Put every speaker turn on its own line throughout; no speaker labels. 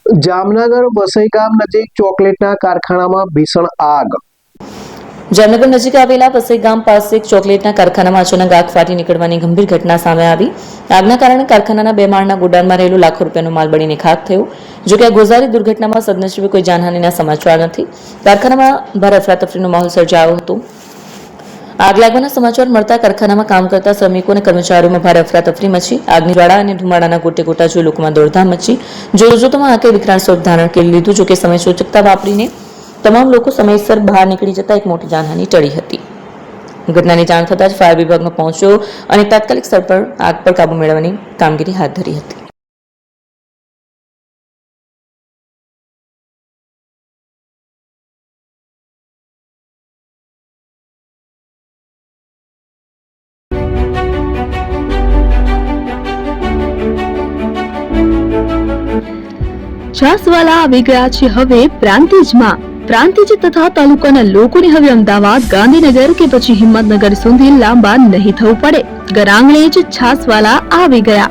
જામનગર વસઈ ગામ નજીક ચોકલેટના કારખાનામાં ભીષણ આગ।
જામનગર નજીક આવેલા વસઈ ગામ પાસે એક ચોકલેટના કારખાનામાં અચાનક આગ ફાટી નીકળવાની ગંભીર ઘટના સામે આવી। આગના કારણે કારખાનાના 2 માળના ગોડાઉનમાં રહેલો લાખો રૂપિયાનો માલ બળીને ખાખ થયો। જો કે આ ગોઝારી દુર્ઘટનામાં સદનસીબે કોઈ જાનહાનિના સમાચાર નથી। કારખાનામાં ભારે અફરાતફરીનો માહોલ સર્જાયો હતો। આગ લાગવાના સમાચાર મળતા કારખાનામાં કામ કરતા શ્રમિકો અને કર્મચારીઓમાં ભારે અફરાતફરી મચી। આગની જ્વાળા અને ધુમાડાના ગોટે ગોટા જોઈ લોકોમાં દોડધામ મચી। જોતજોતામાં આગે વિકરાળ સ્વરૂપ ધારણ કરી લીધું। જો કે સમય સૂચકતા વાપરીને તમામ લોકો સમયસર બહાર નીકળી જતા એક મોટી જાનહાનિ ટળી હતી। ઘટનાની જાણ થતાં જ ફાયર વિભાગમાં પહોંચ્યો અને તાત્કાલિક સ્થળ પર આગ પર કાબુ મેળવવાની કામગીરી હાથ ધરી હતી।
છાસવાલા આવી ગયા છે હવે પ્રાંતિજમાં। પ્રાંતિજ તથા તાલુકાના લોકોને હવે અમદાવાદ, ગાંધીનગર કે પછી હિંમતનગર સુધી લાંબા નહીં થવું પડે। ઘરાંગણે જ છાસવાલા આવી ગયા।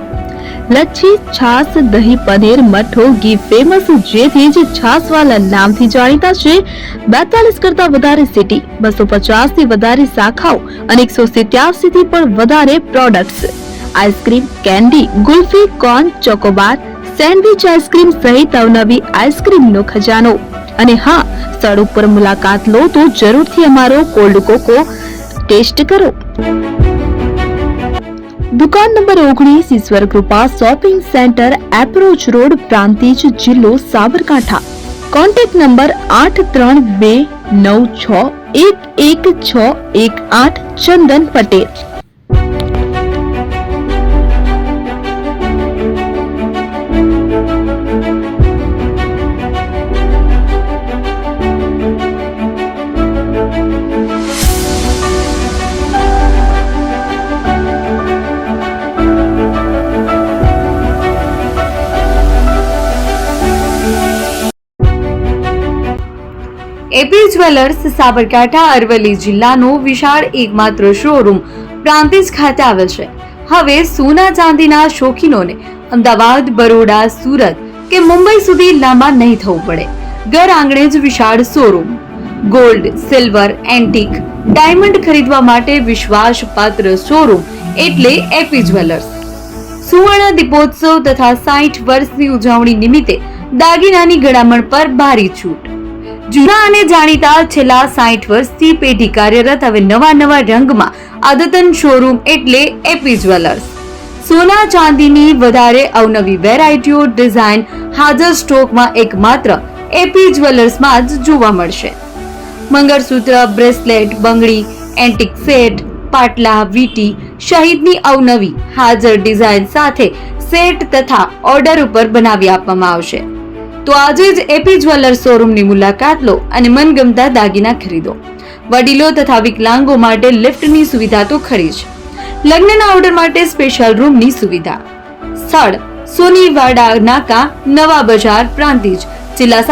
લચ્છી, છાસ, દહીં, પનીર, મઠ્ઠો, ઘી ફેમસ, જેથી જ છાસવાલા નામથી જાણીતા છે। 42 કરતા વધારે સિટી, 250 થી વધારે શાખાઓ અને 187 થી પણ વધારે products. Ice cream, candy, kulfi, corn, Chocobar, sandwich ice cream સહિત અવનવી આઈસ્ક્રીમનો ખજાનો। અને હા, સ્થળ ઉપર મુલાકાત લો તો જરૂરથી અમારો કોલ્ડ કોકો ટેસ્ટ કરો। દુકાન number 19, Ishwar Krupa shopping centre, approach road, Prantij, જિલ્લો Sabarkantha. Contact number 8329611618 Chandan Patel.
AP jewellers Sabarkantha Aravalli જિલ્લાનો વિશાળ એકમાત્ર શોરૂમ પ્રાંતિજ ખાતે આવેલ છે। હવે સોના ચાંદીના શોખીનોને અમદાવાદ, બરોડા, સુરત કે મુંબઈ સુધી લાંબા નહીં થવું પડે। ઘર આંગણે જ વિશાળ showroom. Gold, silver, antique, diamond ખરીદવા માટે વિશ્વાસપાત્ર શોરૂમ એટલે એપી જ્વેલર્સ। સુવર્ણ દીપોત્સવ તથા 60 વર્ષની ઉજવણી નિમિત્તે દાગીનાની ગળામણ પર ભારી છૂટ। જૂના અને જાણીતા છેલ્લા 60 વર્ષથી પેઢી કાર્યરત હવે નવા રંગમાં અદ્યતન શોરૂમ એટલે એપી જ્વેલર્સ। સોના ચાંદીની વધારે અવનવી વેરાયટીઓ, ડિઝાઇન હાજર સ્ટોકમાં એકમાત્ર એપી જ્વેલર્સમાં જ જોવા મળશે। મંગળસૂત્ર, બ્રેસલેટ, બંગડી, એન્ટિક સેટ, પાટલા, વીટી સહિતની અવનવી હાજર ડિઝાઇન સાથે સેટ તથા ઓર્ડર ઉપર બનાવી આપવામાં આવશે। તો આજે જ એપી જ્વેલર્સ શોરૂમની મુલાકાત લો અને મનગમતા દાગીના ખરીદો। વડીલો તથા વિકલાંગો માટે લિફ્ટની સુવિધા તો ખરી જ, લગ્નના ઓર્ડર માટે સ્પેશિયલ રૂમની સુવિધા। સ્થળ સોનીવાડા નાકા, નવા બજાર, પ્રાંતિજ, જિલ્લા